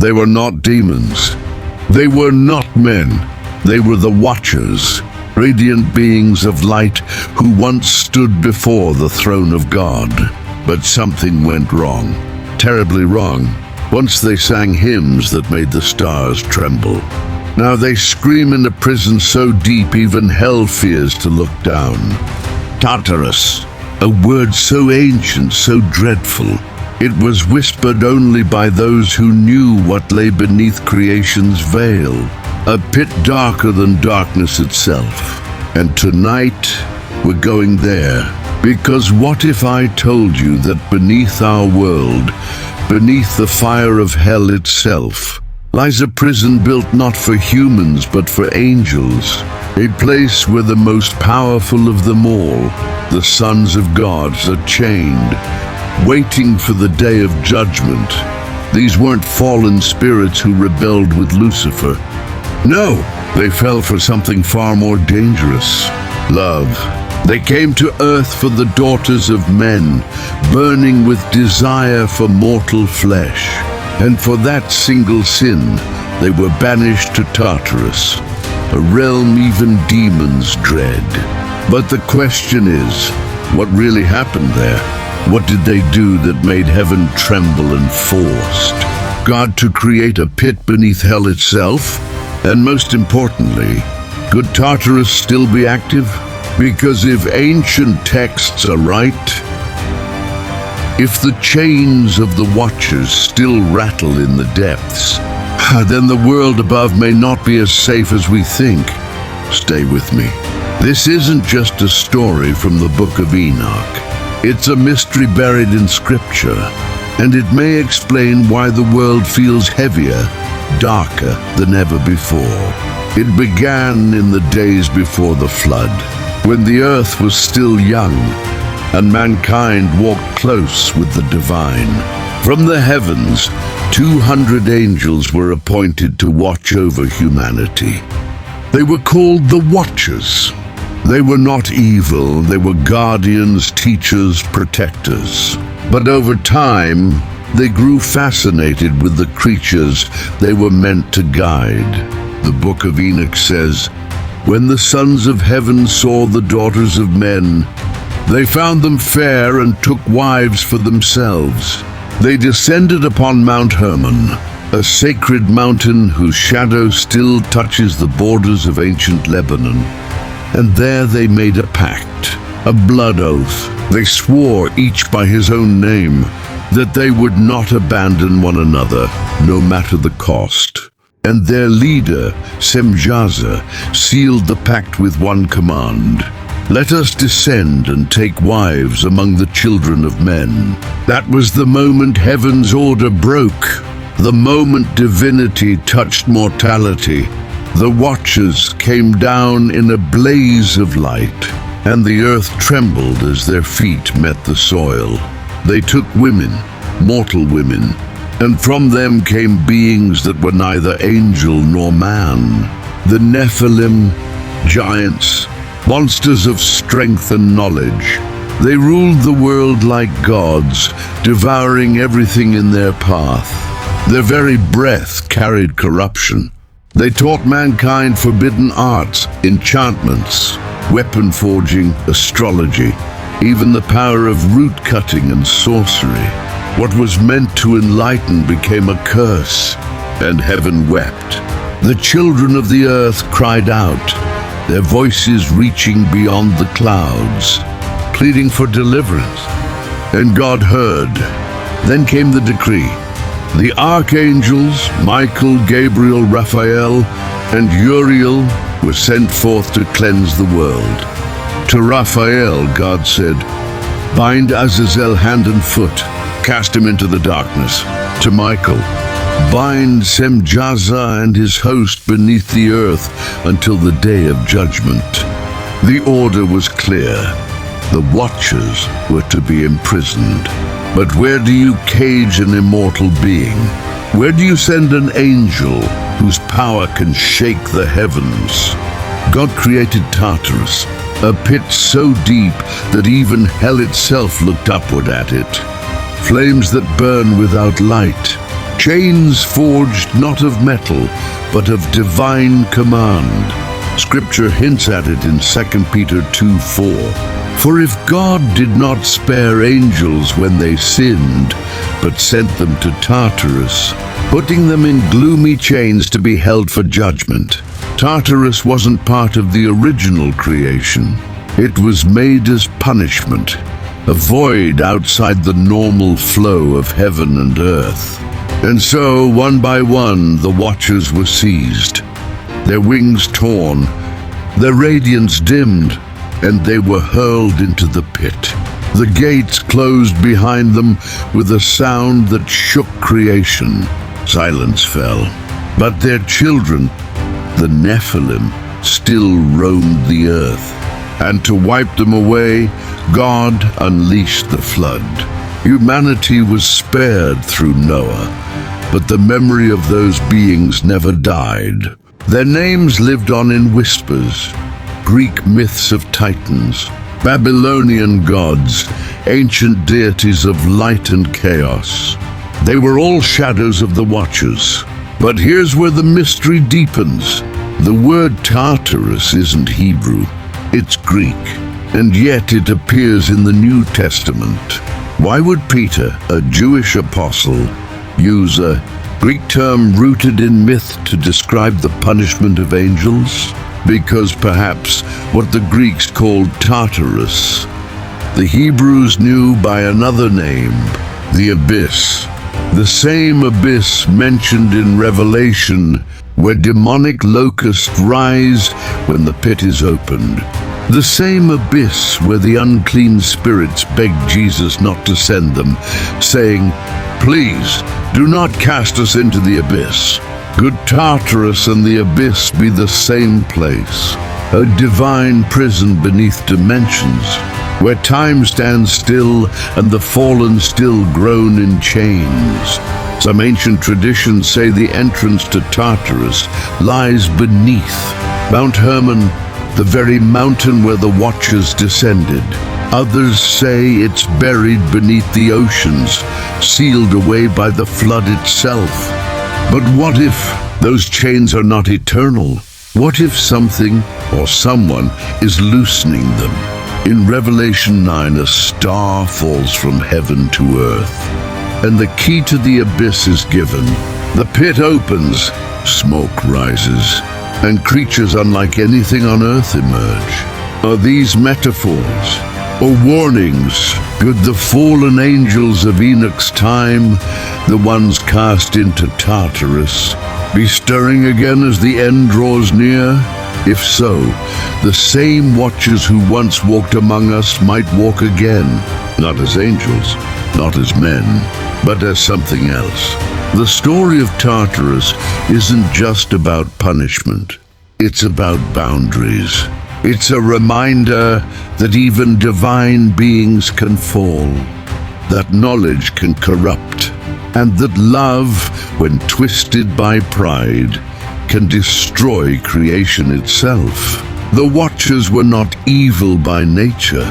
They were not demons. They were not men. They were the Watchers, radiant beings of light who once stood before the throne of God. But something went wrong, terribly wrong. Once they sang hymns that made the stars tremble. Now they scream in a prison so deep even hell fears to look down. Tartarus, a word so ancient, so dreadful. It was whispered only by those who knew what lay beneath creation's veil. A pit darker than darkness itself. And tonight, we're going there. Because what if I told you that beneath our world, beneath the fire of hell itself, lies a prison built not for humans but for angels, a place where the most powerful of them all, the sons of gods, are chained, waiting for the day of judgment. These weren't fallen spirits who rebelled with Lucifer. No, they fell for something far more dangerous: love. They came to earth for the daughters of men, burning with desire for mortal flesh. And for that single sin, they were banished to Tartarus, a realm even demons dread. But the question is, what really happened there? What did they do that made heaven tremble and forced God to create a pit beneath hell itself? And most importantly, could Tartarus still be active? Because if ancient texts are right, if the chains of the Watchers still rattle in the depths, then the world above may not be as safe as we think. Stay with me. This isn't just a story from the Book of Enoch. It's a mystery buried in Scripture, and it may explain why the world feels heavier, darker than ever before. It began in the days before the flood, when the earth was still young, and mankind walked close with the divine. From the heavens, 200 angels were appointed to watch over humanity. They were called the Watchers. They were not evil, they were guardians, teachers, protectors. But over time, they grew fascinated with the creatures they were meant to guide. The Book of Enoch says, "When the sons of heaven saw the daughters of men, they found them fair and took wives for themselves. They descended upon Mount Hermon, a sacred mountain whose shadow still touches the borders of ancient Lebanon. And there they made a pact, a blood oath. They swore each by his own name that they would not abandon one another, no matter the cost. And their leader, Semjaza, sealed the pact with one command: let us descend and take wives among the children of men." That was the moment heaven's order broke, the moment divinity touched mortality. The Watchers came down in a blaze of light, and the earth trembled as their feet met the soil. They took women, mortal women, and from them came beings that were neither angel nor man. The Nephilim, giants, monsters of strength and knowledge. They ruled the world like gods, devouring everything in their path. Their very breath carried corruption. They taught mankind forbidden arts, enchantments, weapon forging, astrology, even the power of root cutting and sorcery. What was meant to enlighten became a curse, and heaven wept. The children of the earth cried out, their voices reaching beyond the clouds, pleading for deliverance. And God heard. Then came the decree. The archangels, Michael, Gabriel, Raphael, and Uriel, were sent forth to cleanse the world. To Raphael, God said, "Bind Azazel hand and foot, cast him into the darkness." To Michael, "Bind Semjaza and his host beneath the earth until the day of judgment." The order was clear. The Watchers were to be imprisoned. But where do you cage an immortal being? Where do you send an angel whose power can shake the heavens? God created Tartarus, a pit so deep that even hell itself looked upward at it. Flames that burn without light, chains forged not of metal, but of divine command. Scripture hints at it in 2 Peter 2:4. For if God did not spare angels when they sinned, but sent them to Tartarus, putting them in gloomy chains to be held for judgment. Tartarus wasn't part of the original creation. It was made as punishment, a void outside the normal flow of heaven and earth. And so, one by one, the watchers were seized, their wings torn, their radiance dimmed, and they were hurled into the pit. The gates closed behind them with a sound that shook creation. Silence fell. But their children, the Nephilim, still roamed the earth. And to wipe them away, God unleashed the flood. Humanity was spared through Noah, but the memory of those beings never died. Their names lived on in whispers. Greek myths of titans, Babylonian gods, ancient deities of light and chaos. They were all shadows of the Watchers. But here's where the mystery deepens. The word Tartarus isn't Hebrew, it's Greek, and yet it appears in the New Testament. Why would Peter, a Jewish apostle, use a Greek term rooted in myth to describe the punishment of angels? Because perhaps what the Greeks called Tartarus, the Hebrews knew by another name, the abyss. The same abyss mentioned in Revelation, where demonic locusts rise when the pit is opened. The same abyss where the unclean spirits begged Jesus not to send them, saying, "Please, do not cast us into the abyss." Could Tartarus and the abyss be the same place? A divine prison beneath dimensions, where time stands still and the fallen still groan in chains. Some ancient traditions say the entrance to Tartarus lies beneath Mount Hermon, the very mountain where the Watchers descended. Others say it's buried beneath the oceans, sealed away by the flood itself. But what if those chains are not eternal? What if something or someone is loosening them? In Revelation 9, a star falls from heaven to earth, and the key to the abyss is given. The pit opens, smoke rises, and creatures unlike anything on earth emerge. Are these metaphors or warnings? Could the fallen angels of Enoch's time, the ones cast into Tartarus, be stirring again as the end draws near? If so, the same Watchers who once walked among us might walk again, not as angels, not as men, but as something else. The story of Tartarus isn't just about punishment. It's about boundaries. It's a reminder that even divine beings can fall, that knowledge can corrupt, and that love, when twisted by pride, can destroy creation itself. The Watchers were not evil by nature.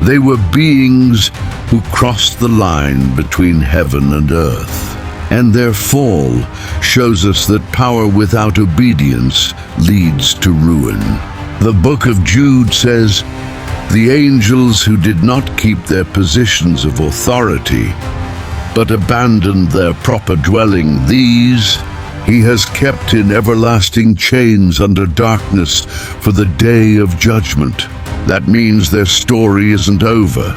They were beings who crossed the line between heaven and earth. And their fall shows us that power without obedience leads to ruin. The Book of Jude says, "The angels who did not keep their positions of authority, but abandoned their proper dwelling, these he has kept in everlasting chains under darkness for the day of judgment." That means their story isn't over.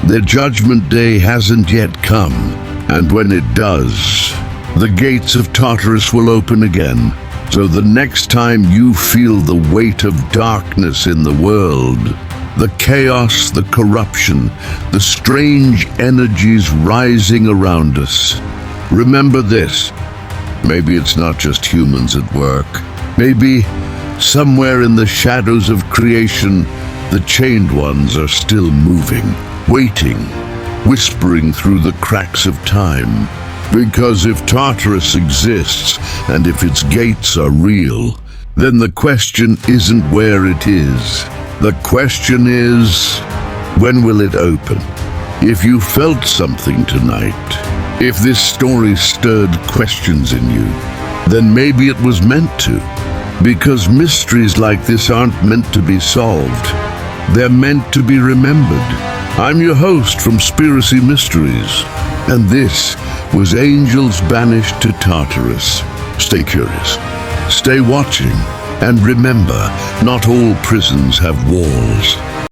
Their judgment day hasn't yet come. And when it does, the gates of Tartarus will open again. So the next time you feel the weight of darkness in the world, the chaos, the corruption, the strange energies rising around us, remember this. Maybe it's not just humans at work. Maybe somewhere in the shadows of creation, the chained ones are still moving, waiting, whispering through the cracks of time. Because if Tartarus exists, and if its gates are real, then the question isn't where it is. The question is, when will it open? If you felt something tonight, If this story stirred questions in you, then maybe it was meant to. Because mysteries like this aren't meant to be solved. They're meant to be remembered. I'm your host from Spiracy Mysteries, and this was Angels Banished to Tartarus. Stay curious, stay watching, and remember, not all prisons have walls.